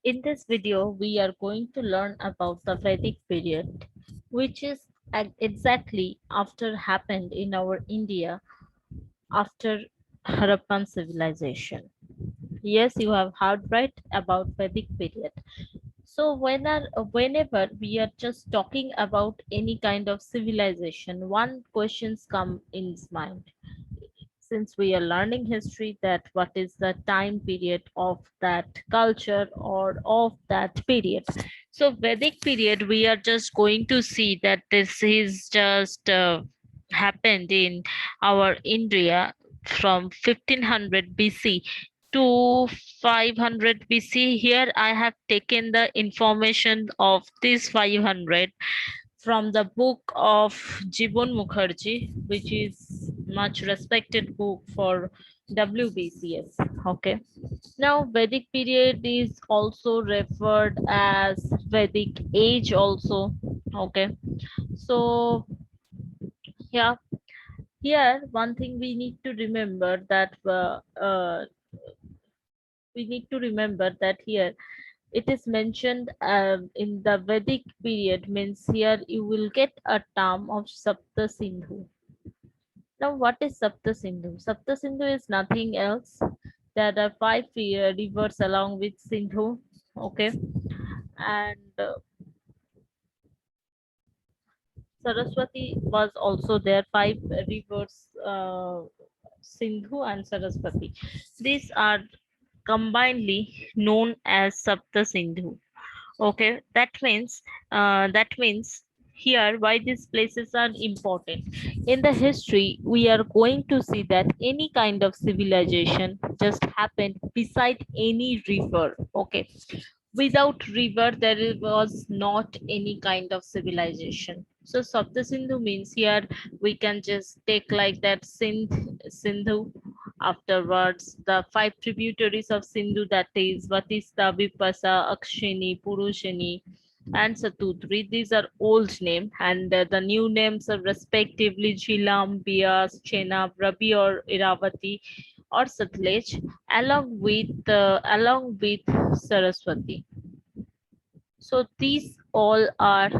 In this video, we are going to learn about the Vedic period, which is exactly after happened in our India after Harappan civilization. Yes, you have heard right about Vedic period. So whenever we are just talking about any kind of civilization, one questions come in mind, since we are learning history, that what is the time period of that culture or of that period. So Vedic period, we are just going to see that this is just happened in our India from 1500 BC to 500 BC. Here I have taken the information of this 500 from the book of Jibon Mukherjee, which is much respected book for WBCS. Okay. Now Vedic period is also referred as Vedic age also. Okay. So yeah, here one thing we need to remember that here it is mentioned in the Vedic period, means here you will get a term of Sapta Sindhu. Now, what is Sapta Sindhu? Sapta Sindhu is nothing else. There are five rivers along with Sindhu. Okay, and Saraswati was also there. Five rivers, Sindhu and Saraswati. These are combinedly known as Sapta Sindhu. Okay, that means here why these places are important. In the history, we are going to see that any kind of civilization just happened beside any river. Okay, without river was not any kind of civilization. So Sapta Sindhu means here we can just take like that Sindhu. Afterwards, the five tributaries of Sindhu, that is Vatista, Vipasa, Akshini, Purushini, and Satudri. These are old name, and the new names are respectively Jhilam, Bias, Chenab, Rabi or Iravati or Satluj, along with Saraswati. So these all are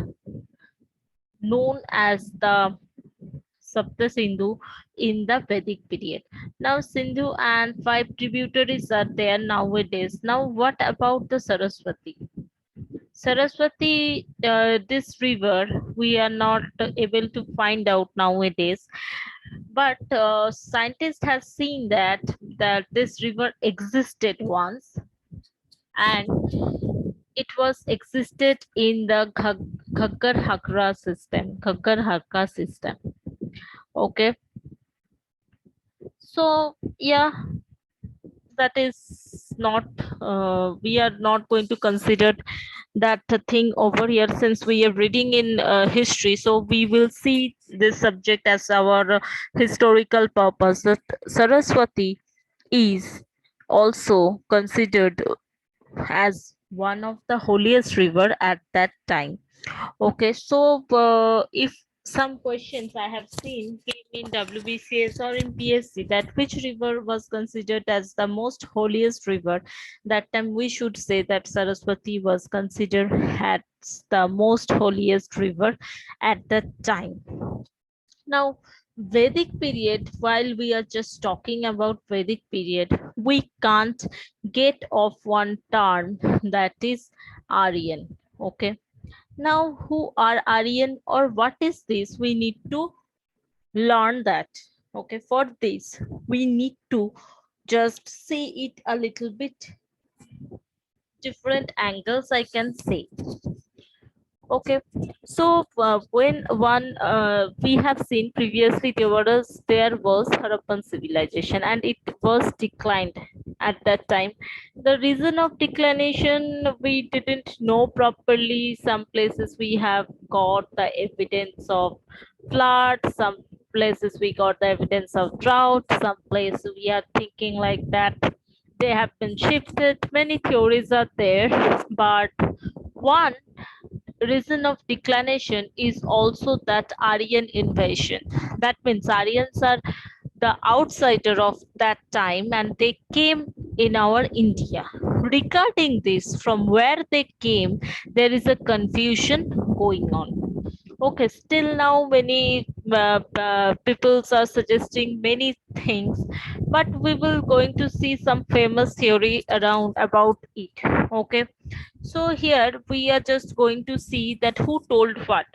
known as the Sapta Sindhu in the Vedic period. Now Sindhu and five tributaries are there nowadays. Now what about the Saraswati? Saraswati, this river, we are not able to find out nowadays. But scientists have seen that this river existed once, and it was existed in the Ghaggar Hakka system. Okay, so yeah, that is not. We are not going to consider that thing over here, since we are reading in history. So we will see this subject as our historical purpose. That Saraswati is also considered as one of the holiest river at that time. Okay, so if some questions I have seen came in WBCS or in PSC, that which river was considered as the most holiest river, that time we should say that Saraswati was considered as the most holiest river at that time. Now, Vedic period, while we are just talking about Vedic period, we can't get off one term, that is Aryan. Okay. Now, who are Aryan or what is this? We need to learn that. Okay. For this, we need to just see it a little bit different angles, I can say. Okay, so when one we have seen previously, there was Harappan civilization and it was declined at that time. The reason of declination we didn't know properly. Some places we have got the evidence of flood, some places we got the evidence of drought, some places we are thinking like that they have been shifted. Many theories are there, but one reason of declination is also that Aryan invasion. That means Aryans are the outsider of that time, and they came in our India. Regarding this, from where they came, there is a confusion going on. Okay, still now many peoples are suggesting many things, but we will going to see some famous theory around about it. Okay, so here we are just going to see that who told what.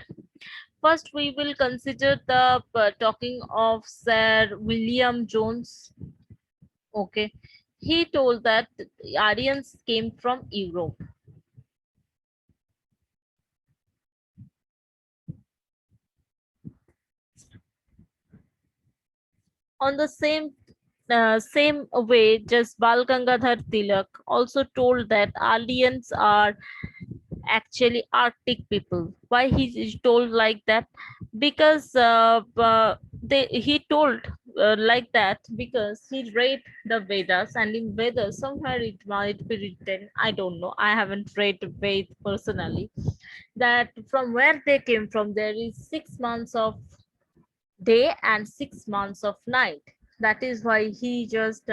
First, we will consider the talking of Sir William Jones. Okay, he told that Aryans came from Europe. On the same way, just Bal Gangadhar Tilak also told that Aryans are actually Arctic people. Why he told like that? Because he told like that because he read the Vedas, and in Vedas somewhere it might be written. I don't know. I haven't read Ved personally. That from where they came from, there is 6 months of day and 6 months of night. That is why he just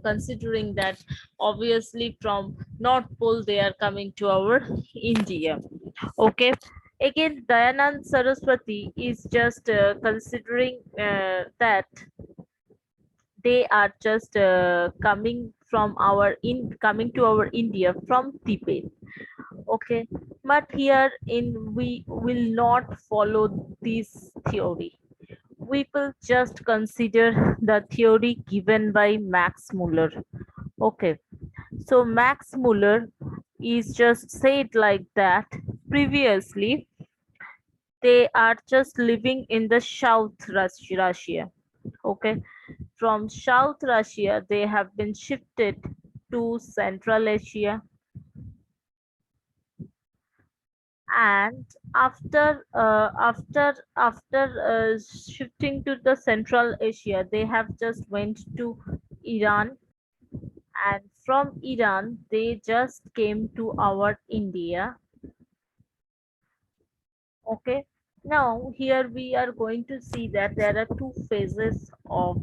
considering that obviously from North Pole they are coming to our India. Okay. Again, Dayanand Saraswati is just considering that they are just coming to our India from Tibet. Okay, but here in we will not follow this theory. We will just consider the theory given by Max Muller. Okay, so Max Muller is just said like that. Previously, they are just living in the Russia. Okay, from South Russia, they have been shifted to Central Asia, and after shifting to the Central Asia, they have just went to Iran, and from Iran they just came to our India. Okay, now here we are going to see that there are two phases of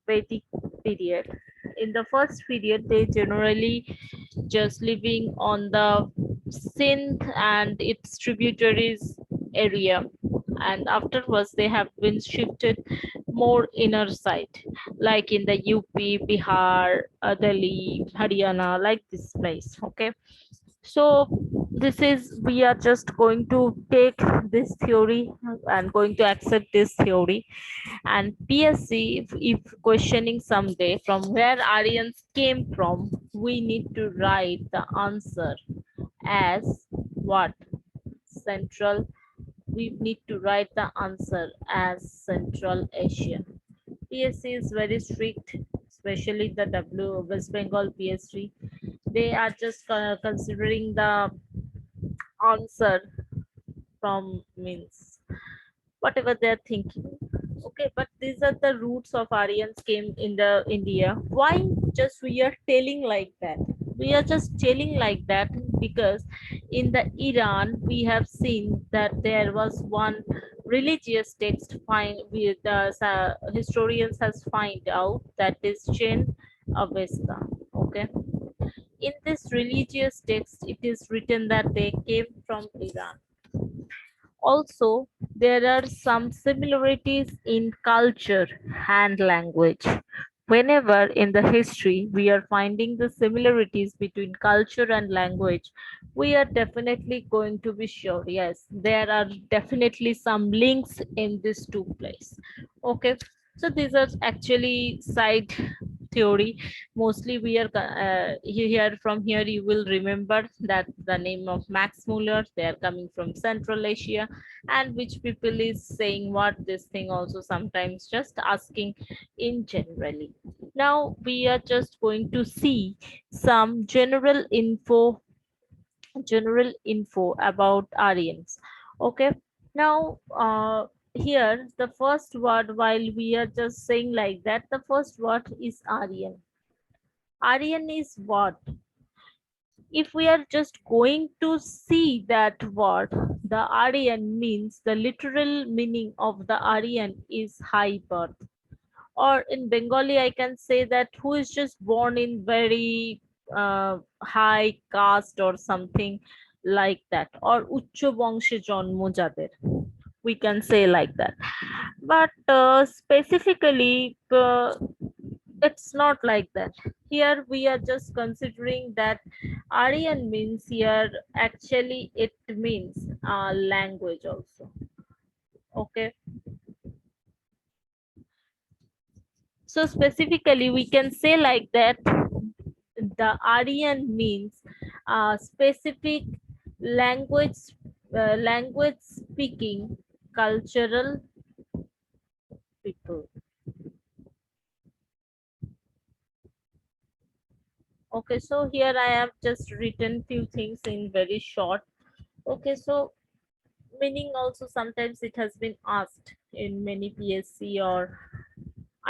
Vedic period. In the first period, they generally just living on the Sindh and its tributaries area, and afterwards they have been shifted more inner side, like in the UP, Bihar, Delhi, Haryana, like this place. Okay, so this is we are just going to take this theory and going to accept this theory, and PSC, if questioning someday from where Aryans came from, we need to write the answer as what? Central. We need to write the answer as Central Asia. PSC is very strict, especially the West Bengal PSC. They are just considering the answer from means whatever they're thinking. Okay, but these are the roots of Aryans came in the India. Why just we are telling like that? We are just telling like that because in the Iran we have seen that there was one religious text find with the historians has find out that is Chain Avesta. Okay, in this religious text it is written that they came from Iran. Also, there are some similarities in culture and language. Whenever in the history we are finding the similarities between culture and language, we are definitely going to be sure, yes, there are definitely some links in these two places. Okay, so these are actually side theory. Mostly we are here from here you will remember that the name of Max Muller, they are coming from Central Asia, and which people is saying what this thing also sometimes just asking in generally. Now we are just going to see some general info about Aryans. Okay, now here the first word, while we are just saying like that, the first word is Aryan. Aryan is what? If we are just going to see that word, the Aryan means the literal meaning of the Aryan is high birth, or in Bengali I can say that who is just born in very high caste or something like that, or uccho বংশে জন্ম যাদের, we can say like that. But specifically it's not like that. Here we are just considering that Aryan means here actually it means language also. Okay, so specifically we can say like that the Aryan means specific language, language speaking cultural people. Okay, so here I have just written few things in very short. Okay, so meaning also sometimes it has been asked in many PSC or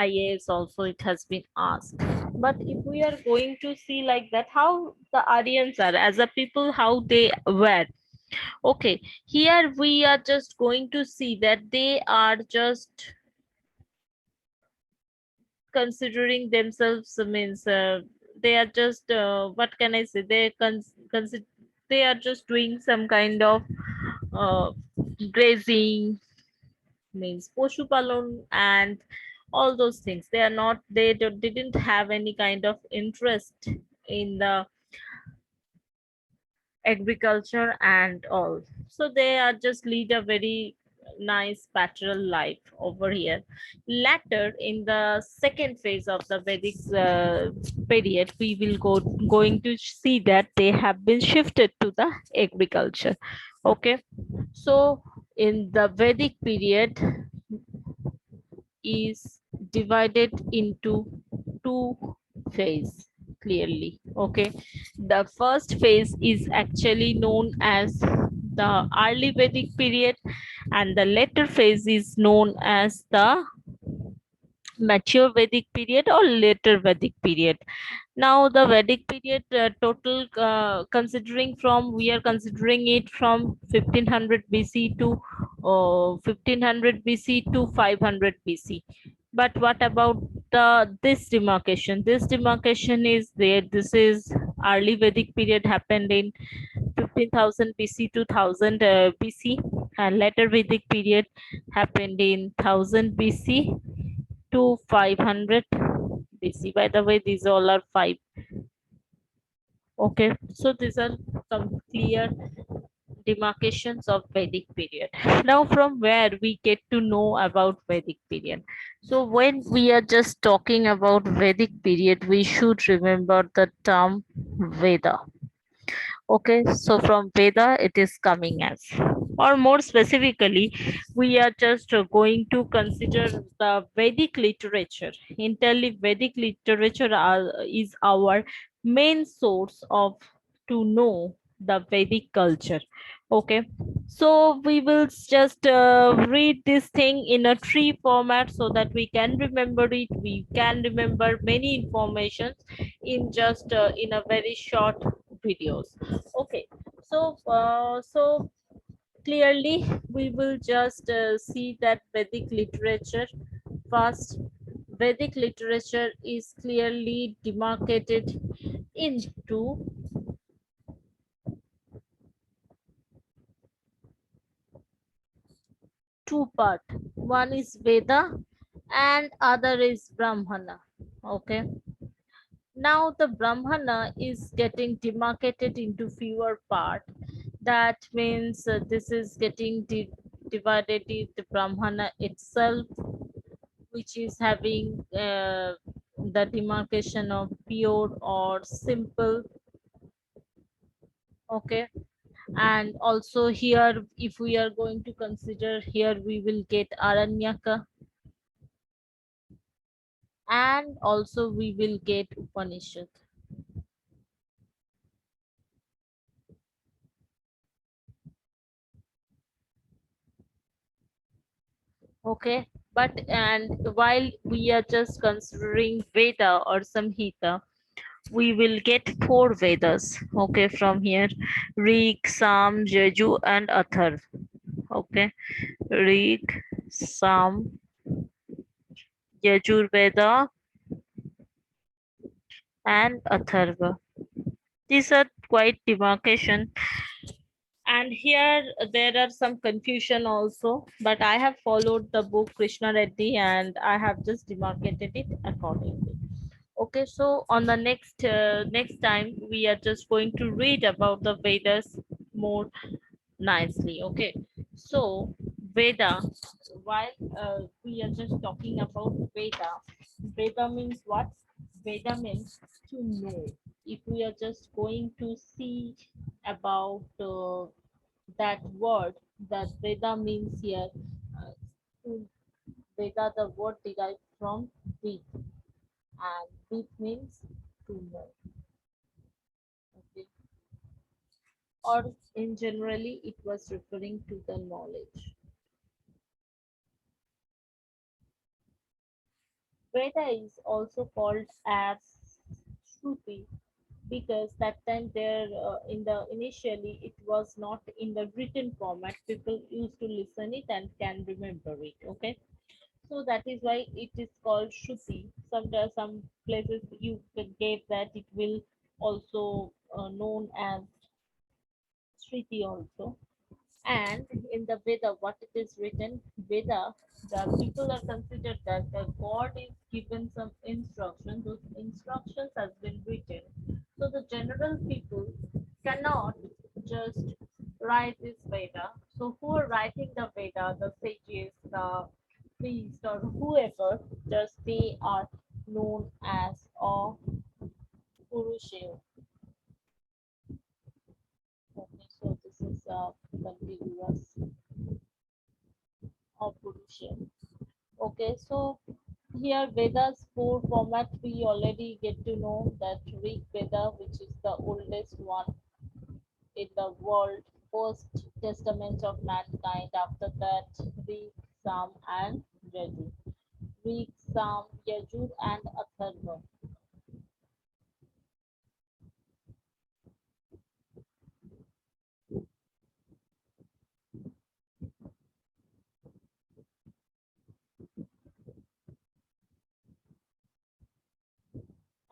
IAS also it has been asked. But if we are going to see like that, how the Aryans are as a people, how they were. Okay, here we are just going to see that they are just considering themselves means they are just what can I say? They are just doing some kind of uh, grazing, means poshupalon and all those things. They are not. Didn't have any kind of interest in the agriculture and all, so they are just lead a very nice pastoral life over here. Later in the second phase of the Vedic period, we will going to see that they have been shifted to the agriculture. Okay, so in the Vedic period is divided into two phase clearly. Okay, the first phase is actually known as the early Vedic period, and the later phase is known as the mature Vedic period or later Vedic period. Now the Vedic period total considering from, we are considering it from 1500 BC to 1500 BC to 500 BC. But what about the this demarcation? This demarcation is there. This is early Vedic period happened in 15,000 BC to 1000 BC, and later Vedic period happened in 1000 BC to 500 BC. By the way, these all are five. Okay, so these are some clear demarcations of Vedic period. Now, from where we get to know about Vedic period? So, when we are just talking about Vedic period, we should remember the term Veda. Okay, so from Veda, it is coming as, or more specifically, we are just going to consider the Vedic literature. Entirely, Vedic literature is our main source of to know the Vedic culture. Okay, so we will just read this thing in a tree format so that we can remember it. We can remember many informations in just in a very short videos. Okay, so clearly we will just see that Vedic literature first. Vedic literature is clearly demarcated into two part. One is Veda and other is Brahmana. Okay, now the Brahmana is getting demarcated into fewer part. That means this is getting divided in the Brahmana itself, which is having the demarcation of pure or simple. Okay, and also here if we are going to consider, here we will get Aranyaka, and also we will get Upanishad. Okay, but and while we are just considering Veda or Samhita, we will get four Vedas. Okay, from here: Rig, Sam, Jeju, and Atharv. Okay, Rig, Sam, Yajurveda, and Atharva. These are quite demarcation, and here there are some confusion also, but I have followed the book Krishna Reddy and I have just demarcated it accordingly. Okay, so on the next time we are just going to read about the Vedas more nicely. Okay, so Veda, while we are just talking about Veda, Veda means what? Veda means to know. If we are just going to see about that word, that Veda means here, to Veda, the word derived from Ved, and Ved means to know. Okay, or in generally it was referring to the knowledge. Veda is also called as Shruti because that time there in the initially it was not in the written format. People used to listen it and can remember it. Okay, so that is why it is called Shruti. Some places you can get that it will also known as Shriti also. And in the Veda, what it is written, Veda, the people are considered that the God is given some instructions. Those instructions has been written. So the general people cannot just write this Veda. So who are writing the Veda, the sages, the priest, or whoever, just they are known as a Purusha. Okay, so this is continuous of Purusha. Okay, so here Vedas four format we already get to know that Rig Veda, which is the oldest one in the world, first testament of mankind. After that, Rig, Sam, and Yajur. Rig, Sam, Yajur, and Atharva.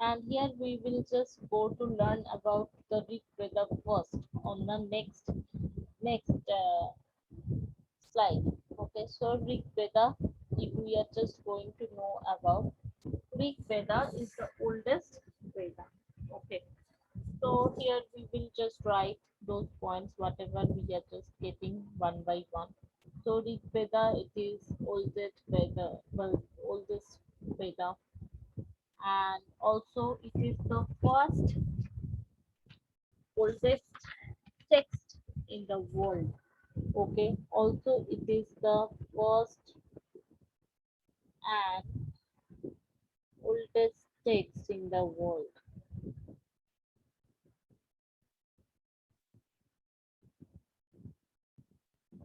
And here we will just go to learn about the Rig Veda first on the next slide. Okay, so Rig Veda, if we are just going to know about Rig Veda is the oldest Veda. Okay, so here we will just write those points, whatever we are just getting one by one. So Rig Veda, it is oldest Veda, well, oldest Veda, and also it is the first oldest text in the world. Okay, also it is the first and oldest text in the world.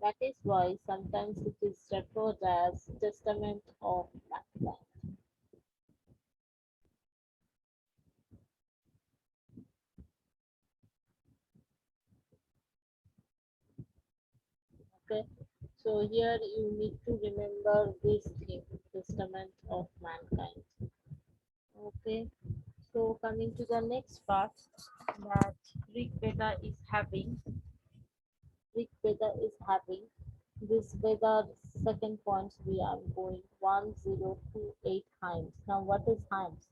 That is why sometimes it is referred as Testament of Mankind. Okay, so here you need to remember this thing, Testament of Mankind. Okay, so coming to the next part that Rig Veda is having. Rig Veda is having this Veda second points we are going 1028 hymns. Now what is hymns?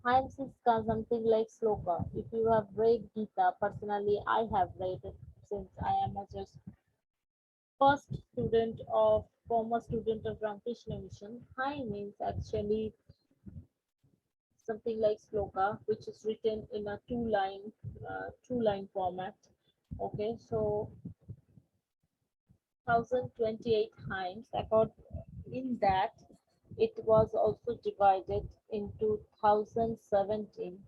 Hymns is something like sloka. If you have read Gita, personally I have read it since I am a just former student of Ramakrishna Mission. Hymn means actually something like sloka, which is written in a two line format. Okay, so 1028 hymns. In that, it was also divided into 1017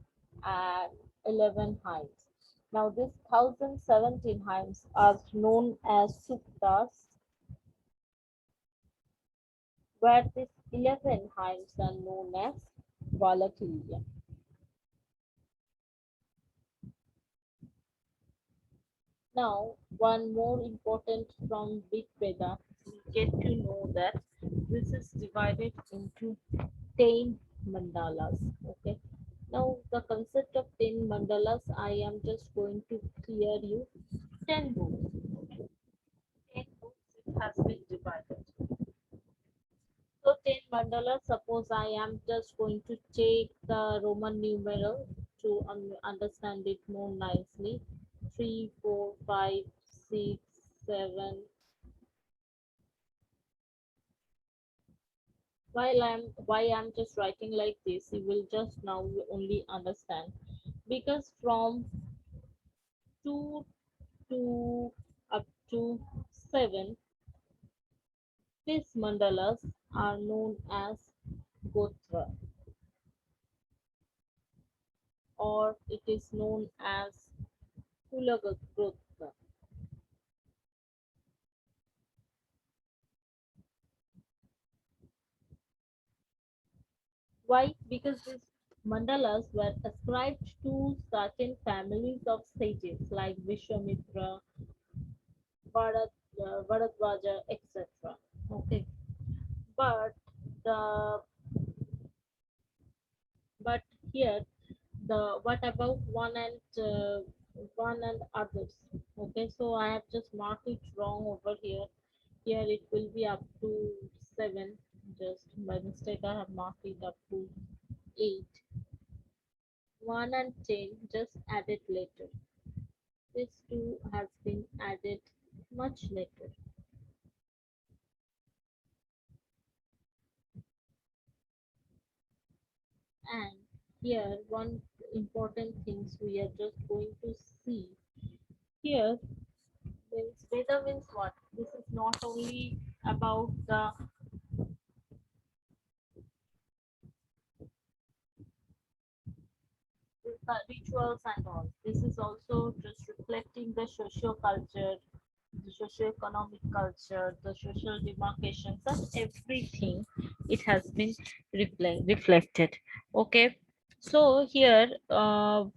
and 11 hymns. Now, these 1017 hymns are known as suktas, where these 11 hymns are known as Valakirya. Now, one more important from Big Veda, we get to know that this is divided into 10 mandalas. Okay. Now the concept of 10 mandalas, I am just going to clear you 10 books. Okay. 10 books it has been divided. So 10 mandalas, suppose I am just going to take the Roman numeral to understand it more nicely. 3, 4, 5, 6, 7. Why I'm just writing like this, you will just now only understand. Because from 2 to up to 7, these mandalas are known as Gotra, or it is known as Kulagotra. Why? Because these mandalas were ascribed to certain families of sages like Vishwamitra, Bharat, Bharadwaja, etc. Okay, but the but here the what about one and others? Okay, so I have just marked it wrong over here. Here it will be up to 7. Just by mistake I have marked it up to 8. 1 and 10 just added later. This 2 has been added much later. And here one important things we are just going to see here means Veda means what? This is not only about the rituals and all. This is also just reflecting the socio culture, the socio-economic culture, the social demarcations, and everything. It has been reflected. Okay, so here 10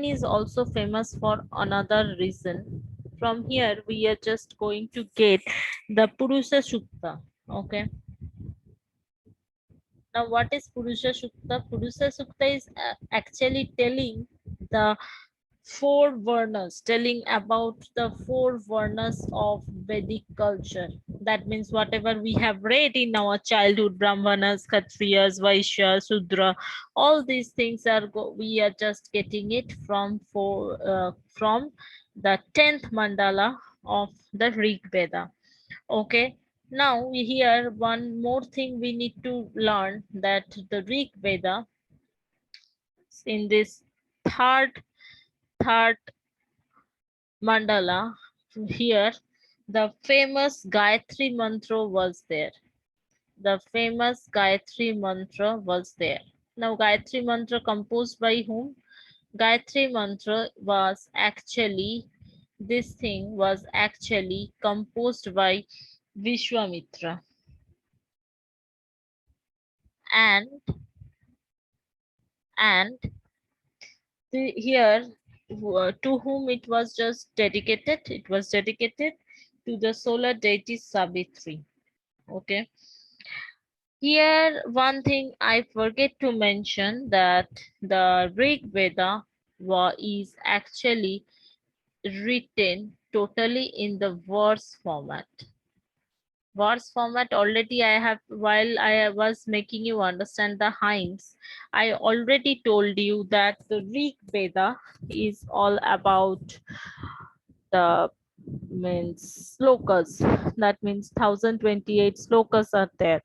is also famous for another reason. From here, we are just going to get the Purusha Sukta. Okay, now, what is Purusha Sukta? Purusha Sukta is actually telling the four varnas, telling about the four varnas of Vedic culture. That means whatever we have read in our childhood, Brahmanas, Kshatriyas, Vaishyas, Sudra, all these things are we are just getting it from the 10th mandala of the Rig Veda. Okay, now here one more thing we need to learn, that the Rig Veda in this third mandala here, the famous Gayatri mantra was there. The famous Gayatri mantra was there. Now Gayatri mantra composed by whom? Gayatri mantra was actually, this thing was actually composed by Vishwamitra. And and here to whom it was just dedicated, it was dedicated to the solar deity Savitri. Okay, here one thing I forget to mention, that the Rig Veda is actually written totally in the verse format. Verse format already I have, while I was making you understand the hymns, I already told you that the Rig Veda is all about the means slokas. That means 1028 slokas are there.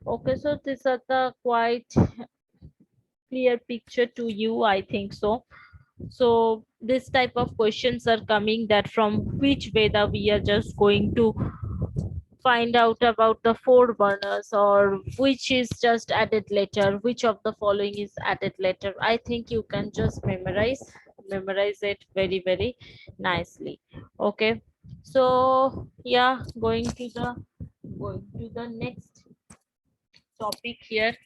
Okay, so these are the quite clear picture to you, I think so. So this type of questions are coming, that from which Veda we are just going to find out about the four burners, or which is just added later, which of the following is added later. I think you can just memorize it very nicely. Okay, so yeah, going to the next topic here.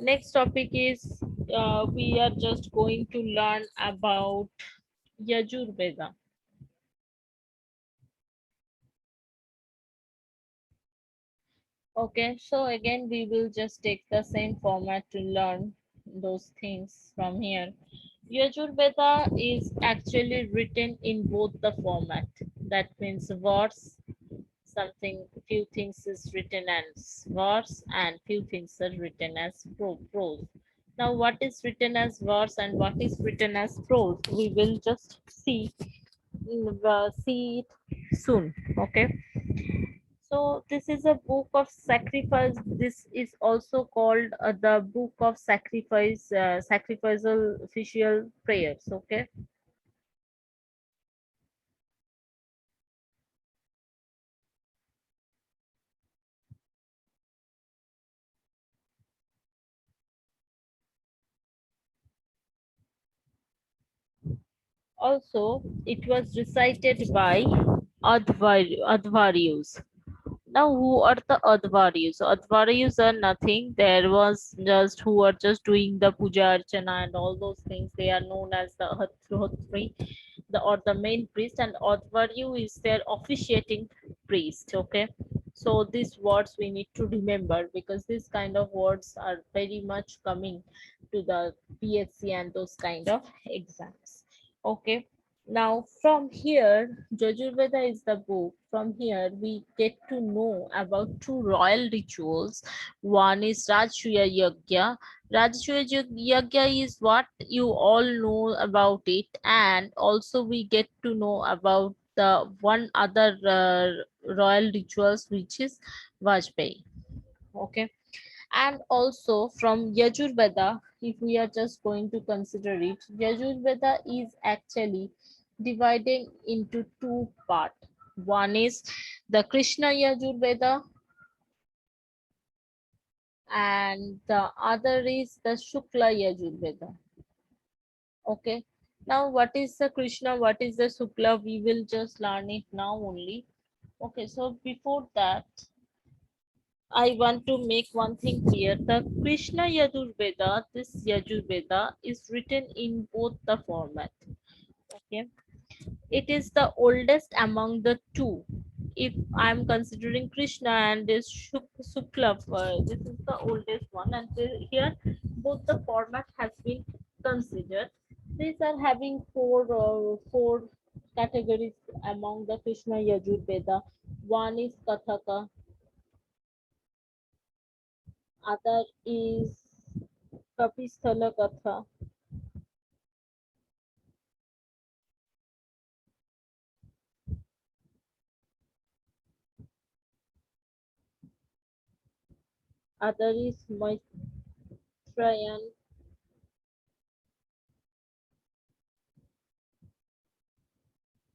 Next topic is we are just going to learn about Yajurveda. Okay, so again, we will just take the same format to learn those things from here. Yajurveda is actually written in both the format. That means verse, something, few things is written as verse, and few things are written as prose. Now, what is written as verse and what is written as prose? We will just see it soon. Okay. So this is a book of sacrifice. This is also called the book of sacrifice, sacrificial official prayers. Okay. Also, it was recited by Advaryus. Now, who are the Advaryus? Advaryus are nothing. There was just who are just doing the puja archana and all those things. They are known as the Hotri, the or the main priest, and Advaryu is their officiating priest. Okay, so these words we need to remember because these kind of words are very much coming to the PSC and those kind of exams. Okay, now from here, Jajurveda is the book. From here, we get to know about two royal rituals. One is Rajsuya Yagya. Rajsuya Yagya is what you all know about it, and also we get to know about the one other royal rituals, which is Vajpayee. Okay, and also from Yajurveda, if we are just going to consider it, Yajurveda is actually dividing into two parts. One is the Krishna Yajurveda, and the other is the Shukla Yajurveda. Okay. Now, what is the Krishna? What is the Shukla? We will just learn it now only. Okay. So before that, I want to make one thing clear. The Krishna Yajurveda, this Yajurveda is written in both the format. Okay. It is the oldest among the two. If I'm considering Krishna and this Shukla, this is the oldest one, and here both the format has been considered. These are having four categories among the Krishna Yajurveda. One is Kathaka, other is Kapisthala Katha, other is Maitrayan,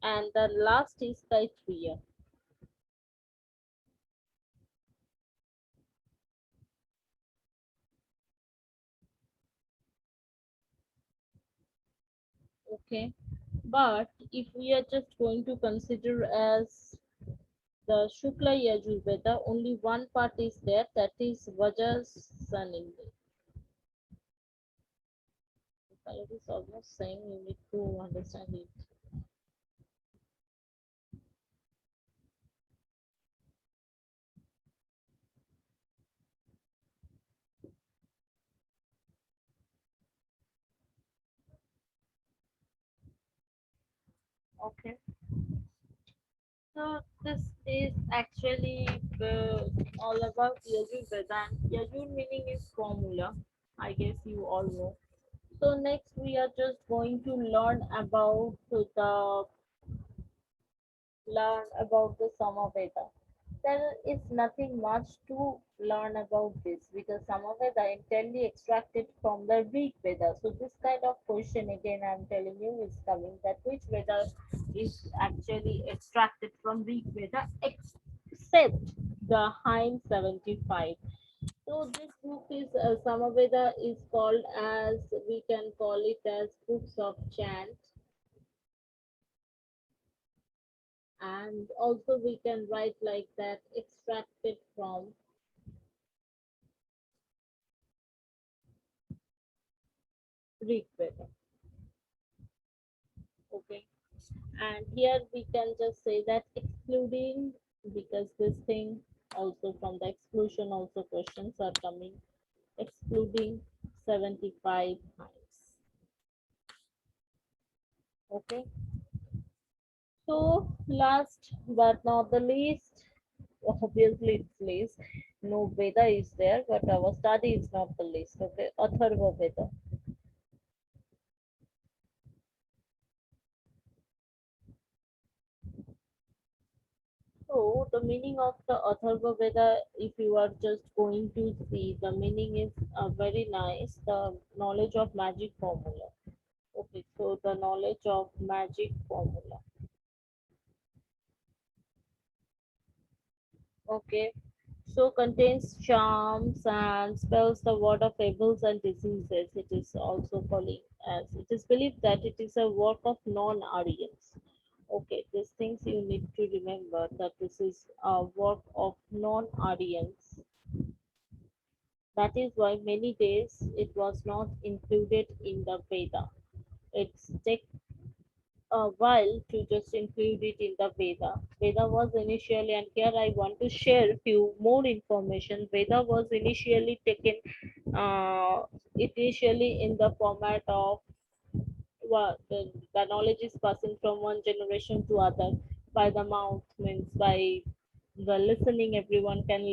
and the last is Taitriya. Okay, but if we are just going to consider as the Shukla Yajurveda, only one part is there, that is Vajasanindi. It is almost saying you need to understand it. Okay. So this is actually all about Yajurveda. And Yajur meaning is formula. I guess you all know. So next we are just going to learn about the Samaveda. There is nothing much to learn about this because Samaveda entirely extracted from the Rig Veda. So this kind of question again I'm telling you is coming, that which Veda is actually extracted from Rig Veda except the Hymn 75. So this book is Samaveda is called as, we can call it as books of chant, and also we can write like that, extracted from Rig Veda. Okay, and here we can just say that excluding, because this thing. Also from the exclusion also questions are coming, excluding 75 times. Okay, so last but not the least, obviously it's least. No Veda is there, but our study is not the least. Okay, Atharva Veda. So the meaning of the Atharva Veda, if you are just going to see, the meaning is very nice. The knowledge of magic formula. Okay, so the knowledge of magic formula. Okay, so contains charms and spells, the word of fables and diseases. It is also calling as it is believed that it is a work of non-Aryans. Okay, these things you need to remember that this is a work of non-Aryans. That is why many days it was not included in the Veda. It's take a while to just include it in the Veda. Veda was initially, and here I want to share few more information. Veda was initially taken, initially in the format of the knowledge is passing from one generation to other by the mouth, means by the listening. Everyone can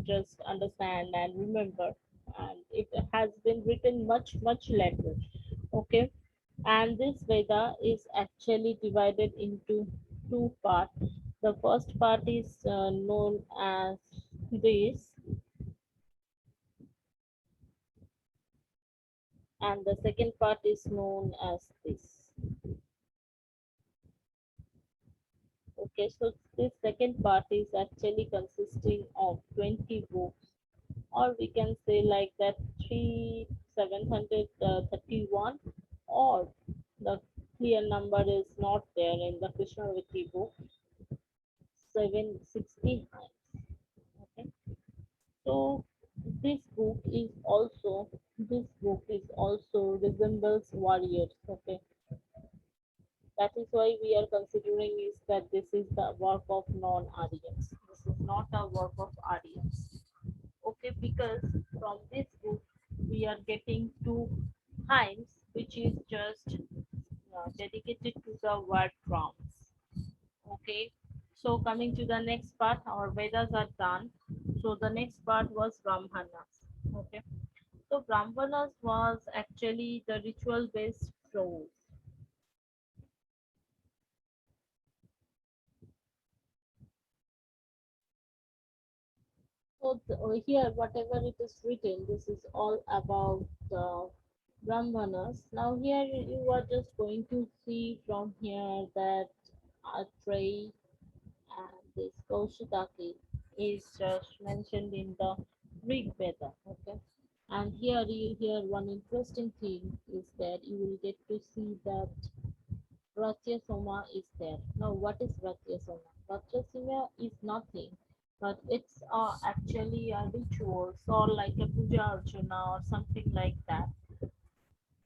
just understand and remember, and it has been written much later. Okay, and this Veda is actually divided into two parts. The first part is known as this, and the second part is known as this. Okay, so this second part is actually consisting of 20 books, or we can say like that 3731, or the clear number is not there in the Krishnavati book, 760 hymns. Okay, so this book is also resembles warriors. Okay, that is why we are considering is that this is the work of non-Aryans. This is not a work of Aryans. Okay, because from this book we are getting two hymns which is just dedicated to the word drums. Okay, so coming to the next part, our Vedas are done. So the next part was Brahmanas. Okay, so Brahmanas was actually the ritual based prose. So here, whatever it is written, this is all about Brahmanas. Now here you are just going to see from here that Atreyu and this Kaushitaki is just mentioned in the Rig Veda. Okay, and here you hear one interesting thing is that you will get to see that Ratyasoma is there. Now, what is Ratyasoma? Ratyasoma is nothing, but it's actually a ritual or like a puja archana or something like that.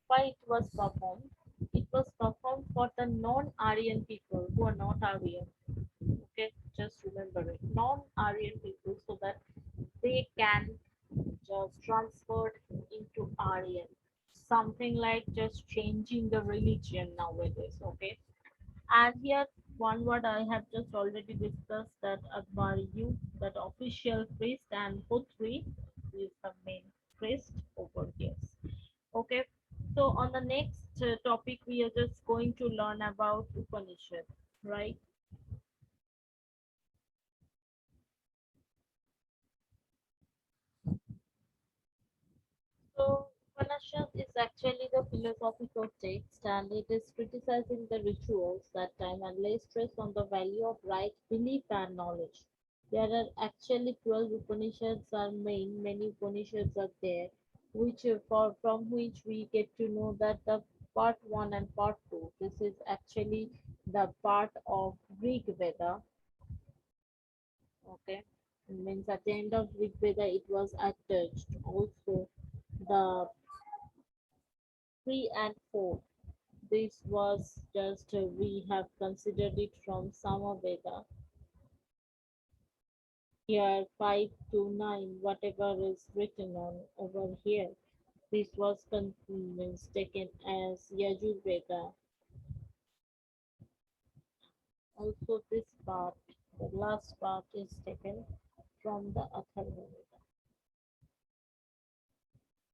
Why it was performed? It was performed for the non-Aryan people who are not Aryan. Okay, just remember it. Non-Aryan people, so that they can just transfer into Aryan. Something like just changing the religion nowadays. Okay, and here, one word I have just already discussed that Advaryu, that official priest, and Putri is the main priest over here. Okay, so on the next topic, we are just going to learn about Upanishad, right? So, Upanishad is actually the philosophical text and it is criticizing the rituals that time and lays stress on the value of right belief and knowledge. There are actually 12 Upanishads are many Upanishads are there, which from which we get to know that the part 1 and part 2, this is actually the part of Rig Veda. Okay, it means at the end of Rig Veda it was attached also the 3 and 4. This was just we have considered it from Samaveda. Here 5 to 9, whatever is written on over here, this was taken as Yajurveda. Also, this part, the last part, is taken from the Atharvaveda.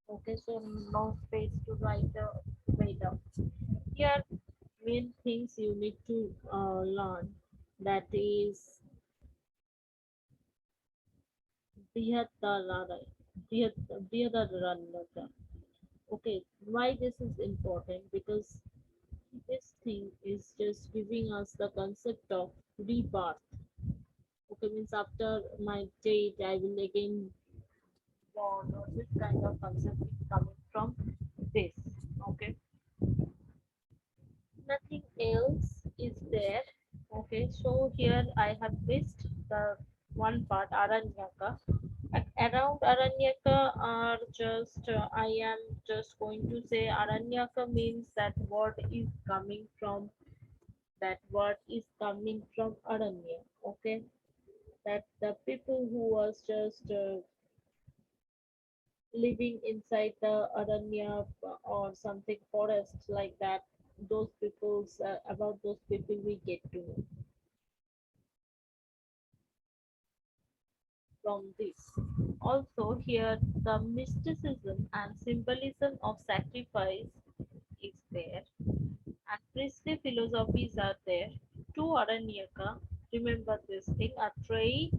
Okay, so no space to write the Veda. Here, main things you need to learn, that is Brihadaranyaka. Brihadaranyaka. Okay, why this is important? Because this thing is just giving us the concept of rebirth. Okay, means after my date, I will again born, or this kind of concept is coming from this. Okay, nothing else is there. Okay, so here I have missed the one part, Aranyaka. Around Aranyaka are just, I am just going to say Aranyaka means that word is coming from, that word is coming from Aranya. Okay, that the people who was just living inside the Aranya or something forest like that, those people's about those people we get to know from this. Also here the mysticism and symbolism of sacrifice is there, and priestly philosophies are there. To Aranyaka, remember this thing, Atreyi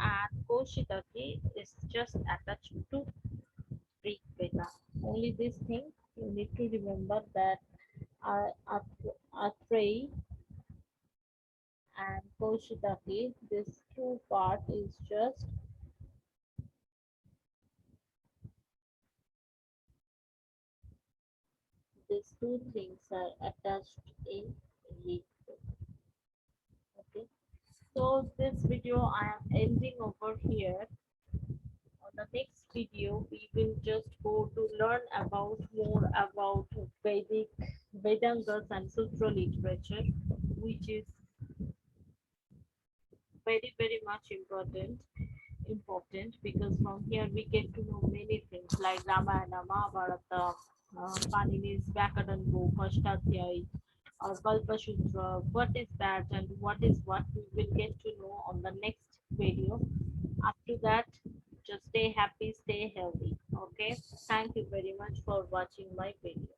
and Koshitaki is just attached to Rig Veda. Only this thing you need to remember, that Atreyi and Koshitaki, this two part is just, these two things are attached in Rig Veda. Okay. So this video I am ending over here. On the next video, we will just go to learn about more about Vedic Vedangas and Sutra literature, which is very much important, because from here we get to know many things like Ramayana, Mahabharata, Panini's Vyakaran book, Ashtadhyay, or Kalpasutra. What is that and what is what, we will get to know on the next video. After that, just stay happy, stay healthy. Okay. Thank you very much for watching my video.